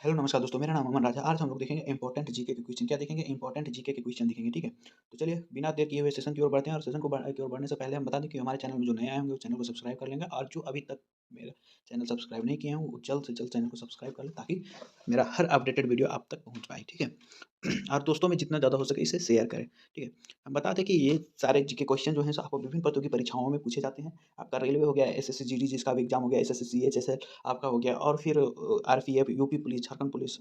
Hello नमस्कार दोस्तों, मेरा नाम अमन राजा। आज हम लोग देखेंगे इंपॉर्टेंट जीके के क्वेश्चन। क्या देखेंगे? इंपॉर्टेंट जीके के क्वेश्चन देखेंगे, ठीक है? तो चलिए बिना देर किए हुए सेशन की ओर बढ़ते हैं और सेशन की ओर बढ़ने से पहले हम बता दें कि हमारे चैनल में जो नए आए होंगे वो चैनल को सब्सक्राइब कर लेंगे और जो अभी तक मेरा चैनल सब्सक्राइब नहीं किए हैं वो जल्द से जल्द चैनल को सब्सक्राइब कर लें ताकि मेरा हर अपडेटेड वीडियो आप तक पहुँच पाए, ठीक है? और दोस्तों में जितना ज़्यादा हो सके इसे शेयर करें, ठीक है? हम बता दें कि ये सारे जीके क्वेश्चन जो हैं सो आपको विभिन्न प्रतियोगी परीक्षाओं में पूछे जाते हैं। आपका रेलवे हो गया, एसएससी जीडी जिसका भी एग्जाम हो गया, एसएससी सीएचएसएल आपका हो गया और फिर RPF, UP police, Jharkhand police,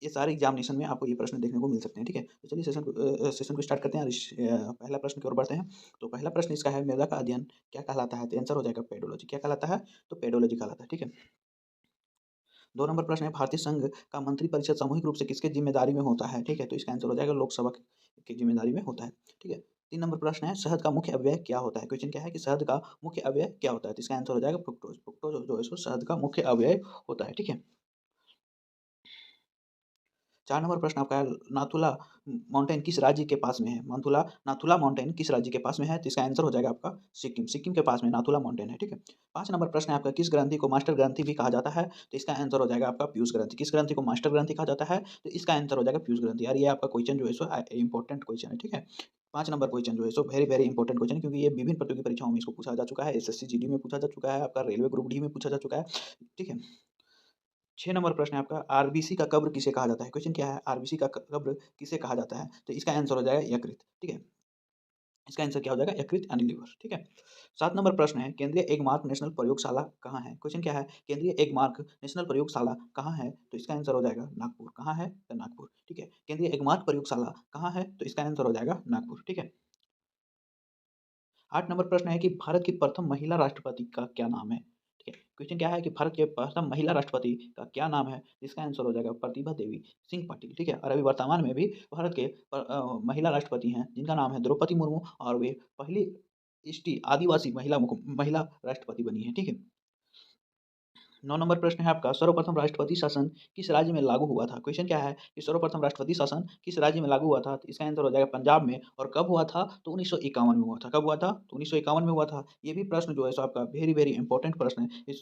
ये सारे एग्जामिनेशन में आपको ये प्रश्न देखने को मिल सकते हैं, ठीक है? तो चलिए सेशन को स्टार्ट करते हैं और पहला प्रश्न की ओर बढ़ते हैं। तो पहला प्रश्न इसका है, मृदा का अध्ययन क्या कहलाता है? तो आंसर हो जाएगा पेडोलॉजी। क्या कहलाता है? तो पेडोलॉजी कहलाता है, ठीक है? 2 नंबर प्रश्न है, भारतीय संघ का मंत्रिपरिषद सामूहिक रूप से किसके ज़िम्मेदारी में होता है? ठीक है? तो इसका आंसर हो जाएगा लोकसभा की ज़िम्मेदारी में होता है, ठीक है? 3 नंबर प्रश्न है, शहद का मुख्य अव्यय क्या होता है? क्वेश्चन क्या है कि शहद का मुख्य अव्यय क्या होता है? तो इसका आंसर हो जाएगा फ्रुक्टोज़। फ्रुक्टोज़ जो है सो शहद का मुख्य अव्यय होता है, ठीक है? 4 नंबर प्रश्न आपका है, नाथुला माउंटेन किस राज्य के पास में है? नाथुला नाथुला माउंटेन किस राज्य के पास में है? तो इसका आंसर हो जाएगा आपका सिक्किम। सिक्किम के पास में नाथुला माउंटेन है, ठीक है? 5 नंबर प्रश्न है आपका, किस ग्रंथि को मास्टर ग्रंथि भी कहा जाता है? तो इसका आंसर हो जाएगा आपका पीयूष ग्रंथि। किस ग्रंथि को मास्टर ग्रंथि कहा जाता है? तो इसका आंसर हो जाएगा पीयूष ग्रंथि। यार ये आपका क्वेश्चन जो है सो इम्पोर्टेंट क्वेश्चन है, ठीक है? 5 नंबर क्वेश्चन जो है so very very important question है क्योंकि ये विभिन्न प्रतियोगी परीक्षाओं में इसको पूछा जा चुका है। एसएससी जीडी में पूछा जा चुका है, आपका रेलवे ग्रुप डी में पूछा जा चुका है, ठीक है? 6 नंबर प्रश्न है आपका, आरबीसी का कब्र किसे कहा जाता है? क्वेश्चन क्या है? आरबीसी का क कब्र किसे कहा जाता है? तो इसका आंसर हो जाएगा यकृत, ठीक है? इसका आंसर क्या हो जाएगा? यकृत यानी लिवर, ठीक है? 7 नंबर प्रश्न है, केंद्रीय एगमार्क नेशनल प्रयोगशाला कहाँ है? क्वेश्चन क्या है? केंद्रीय एगमार्क नेशनल प्रयोगशाला कहाँ है? तो इसका आंसर हो जाएगा नागपुर। कहाँ है? तो नागपुर, ठीक है? केंद्रीय एगमार्क प्रयोगशाला कहाँ है? तो इसका आंसर हो जाएगा नागपुर, ठीक है? 8 नंबर प्रश्न है कि भारत की प्रथम महिला राष्ट्रपति का क्या नाम है? ठीक है, क्वेश्चन क्या है कि भारत के प्रथम महिला राष्ट्रपति का क्या नाम है? इसका आंसर हो जाएगा प्रतिभा देवी सिंह पाटिल, ठीक है? और अभी वर्तमान में भी भारत के महिला राष्ट्रपति हैं जिनका नाम है द्रौपदी मुर्मू और वे पहली एसटी आदिवासी महिला राष्ट्रपति बनी है, ठीक है? 9 नंबर प्रश्न है आपका, सर्वप्रथम राष्ट्रपति शासन किस राज्य में लागू हुआ था? क्वेश्चन क्या है कि सर्वप्रथम राष्ट्रपति शासन किस राज्य में लागू हुआ था? तो इसका आंसर हो जाएगा पंजाब में। और कब हुआ था? तो 1951 में हुआ था। कब हुआ था? तो 1951 में हुआ था। ये भी प्रश्न जो है सो आपका वेरी वेरी इंपॉर्टेंट प्रश्न है।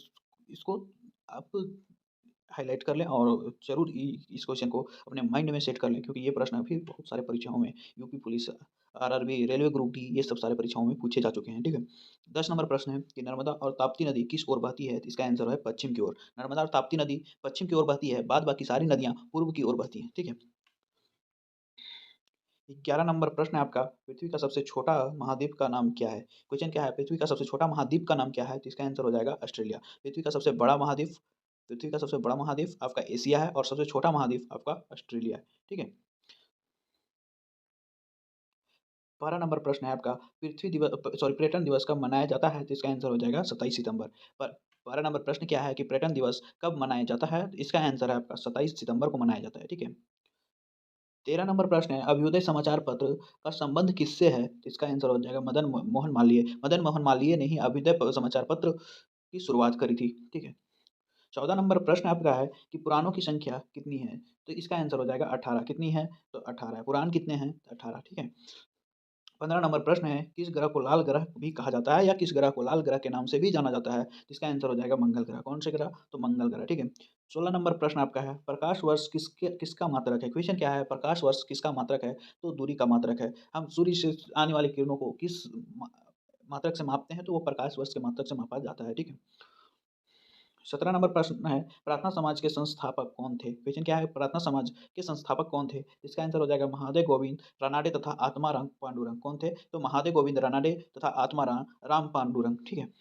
इसको आप हाइलाइट कर लें और ज़रूर इस क्वेश्चन को अपने माइंड में सेट कर लें क्योंकि ये प्रश्न अभी बहुत सारे परीक्षाओं में UP police, RRB, railway group D ये सब सारे परीक्षाओं में पूछे जा चुके हैं, ठीक है? 10 नंबर प्रश्न है कि नर्मदा और ताप्ती नदी किस ओर बहती है? तो इसका आंसर है पश्चिम की ओर। नर्मदा और ताप्ती नदी पश्चिम की ओर बहती है, बाद बाकी सारी नदियाँ पूर्व की ओर बहती हैं, ठीक है? 11 नंबर प्रश्न है आपका, पृथ्वी का सबसे छोटा महाद्वीप का नाम क्या है? क्वेश्चन क्या है, पृथ्वी का सबसे छोटा महाद्वीप का नाम क्या है? तो इसका आंसर हो जाएगा ऑस्ट्रेलिया। पृथ्वी का सबसे बड़ा महाद्वीप आपका एशिया है और सबसे छोटा महाद्वीप आपका ऑस्ट्रेलिया है, ठीक है? 12 नंबर प्रश्न है आपका, पर्यटन दिवस कब मनाया जाता है? तो इसका आंसर हो जाएगा 27 सितंबर। पर 12 नंबर प्रश्न क्या है कि पर्यटन दिवस कब मनाया जाता है? तो इसका आंसर है आपका 27 सितंबर को मनाया जाता है, ठीक है? 13 नंबर प्रश्न है, अभ्युदय समाचार पत्र का संबंध किससे है? तो इसका आंसर हो जाएगा मोहन मालवीय। मदन मोहन मालवीय ने ही अभ्युदय समाचार पत्र की शुरुआत करी थी, ठीक है? 14 नंबर प्रश्न आपका है कि पुराणों की संख्या कितनी है? तो इसका आंसर हो जाएगा 18। कितनी है? तो 18 पुराण कितने हैं? 18, ठीक है? 15 नंबर प्रश्न है, किस ग्रह को लाल ग्रह भी कहा जाता है या किस ग्रह को लाल ग्रह के नाम से भी जाना जाता है? तो इसका आंसर हो जाएगा मंगल ग्रह। कौन से ग्रह? तो मंगल ग्रह, ठीक है? 16 नंबर प्रश्न आपका है, प्रकाश वर्ष किसका मात्रक है? क्वेश्चन क्या है, प्रकाश वर्ष किसका मात्रक है? तो दूरी का मात्रक है। हम सूर्य से आने वाली किरणों को किस मात्रक से मापते हैं? तो वो प्रकाश वर्ष के मात्रक से मापा जाता है, ठीक है? 17 नंबर प्रश्न है, प्रार्थना समाज के संस्थापक कौन थे? क्वेश्चन क्या है, प्रार्थना समाज के संस्थापक कौन थे? इसका आंसर हो जाएगा महादेव गोविंद रानाडे तथा आत्माराम पांडुरंग। कौन थे? तो महादेव गोविंद रानाडे तथा आत्माराम राम पांडुरंग, ठीक है?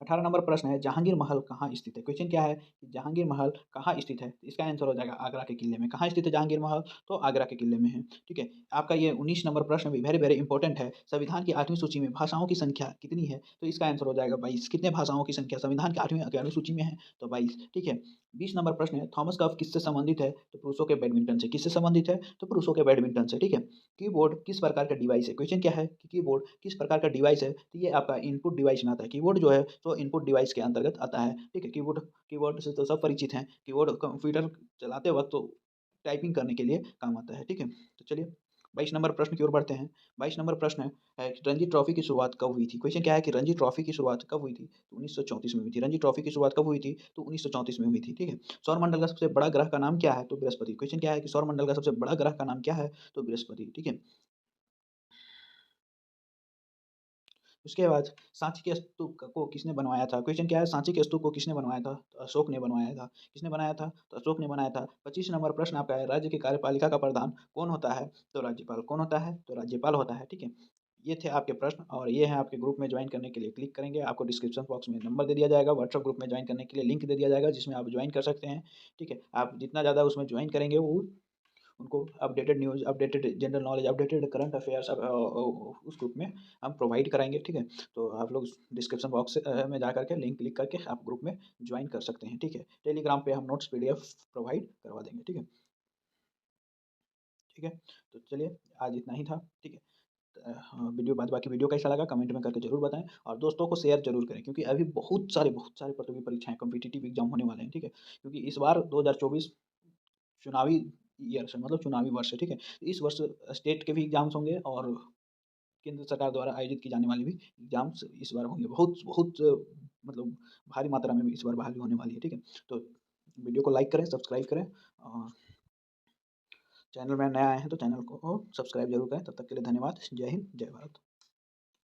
18 नंबर प्रश्न है, जहांगीर महल कहाँ स्थित है? क्वेश्चन क्या है कि जहांगीर महल कहाँ स्थित है? तो इसका आंसर हो जाएगा आगरा के किले में। कहाँ स्थित है जहांगीर महल? तो आगरा के किले में है, ठीक है? आपका ये 19 नंबर प्रश्न भी वेरी वेरी इंपॉर्टेंट है, संविधान की 8वीं सूची में भाषाओं की संख्या कितनी है? तो इसका आंसर हो जाएगा 22। कितने भाषाओं की संख्या संविधान की 8वीं अनुसूची में है? तो 22, ठीक है? 20 नंबर प्रश्न है, थॉमस कप किससे संबंधित है? तो पुरुषों के बैडमिंटन से। किससे संबंधित है? तो पुरुषों के बैडमिंटन से, ठीक है? कीबोर्ड किस प्रकार का डिवाइस है? क्वेश्चन क्या है कि कीबोर्ड किस प्रकार का डिवाइस है? तो ये आपका इनपुट डिवाइस में आता है। कीबोर्ड जो है तो इनपुट डिवाइस के अंतर्गत आता है, ठीक है? कीबोर्ड कीबोर्ड से तो सब परिचित हैं। कीबोर्ड कंप्यूटर चलाते वक़्त तो टाइपिंग करने के लिए काम आता है, ठीक है? तो चलिए 22 नंबर प्रश्न की ओर बढ़ते हैं। 22 नंबर प्रश्न है कि रणजी ट्रॉफ़ी की शुरुआत कब हुई थी? क्वेश्चन क्या है कि रणजी ट्रॉफ़ी की शुरुआत कब हुई थी? तो 1934 में हुई थी। रणजी ट्रॉफ़ी की शुरुआत कब हुई थी? तो 1934 में हुई थी, ठीक है। सौरमंडल का सबसे बड़ा ग्रह का नाम क्या है? तो बृहस्पति। क्वेश्चन क्या है कि सौरमंडल का सबसे बड़ा ग्रह का नाम क्या है? तो बृहस्पति, ठीक है। उसके बाद सांची के स्तूप को किसने बनवाया था? क्वेश्चन क्या है सांची के स्तूप को किसने बनवाया था? तो अशोक ने बनवाया था। किसने बनाया था? तो अशोक ने बनाया था। 25 नंबर प्रश्न आपका है राज्य की कार्यपालिका का प्रधान कौन होता है? तो राज्यपाल। कौन होता है? तो राज्यपाल होता है, ठीक है। ये थे आपके प्रश्न और ये हैं आपके ग्रुप में जॉइन करने के लिए क्लिक करेंगे। आपको डिस्क्रिप्शन बॉक्स में नंबर दे दिया जाएगा, व्हाट्सएप ग्रुप में जॉइन करने के लिए लिंक दे दिया जाएगा जिसमें आप जॉइन कर सकते हैं, ठीक है। आप जितना ज़्यादा उसमें जॉइन करेंगे वो उनको updated news, updated general knowledge, updated current affairs उस ग्रुप में हम प्रोवाइड कराएँगे, ठीक है? तो आप लोग डिस्क्रिप्शन बॉक्स में जा कर के लिंक क्लिक करके आप ग्रुप में जॉइन कर सकते हैं, ठीक है? टेलीग्राम पे हम नोट्स पीडीएफ प्रोवाइड करवा देंगे, ठीक है? ठीक है? तो चलिए आज इतना ही था, ठीक है? हाँ, वीडियो बाद बाकी वीडियो कैसा लगा कमेंट में करके ज़रूर बताएँ और दोस्तों को शेयर ज़रूर करें क्योंकि अभी बहुत सारे प्रतियोगी परीक्षाएँ कॉम्पिटिटिव एग्ज़ाम होने वाले हैं, ठीक है? क्योंकि इस बार 2024 चुनावी ईयर्स है मतलब चुनावी वर्ष है, ठीक है? इस वर्ष स्टेट के भी एग्ज़ाम्स होंगे और केंद्र सरकार द्वारा आयोजित की जाने वाली भी एग्ज़ाम्स इस बार होंगे। बहुत बहुत मतलब भारी मात्रा में भी इस बार बहाली होने वाली है, ठीक है? तो वीडियो को लाइक करें, सब्सक्राइब करें और चैनल में नए आए हैं तो चैनल को सब्सक्राइब ज़रूर करें। तब तक के लिए धन्यवाद। जय हिंद, जय भारत।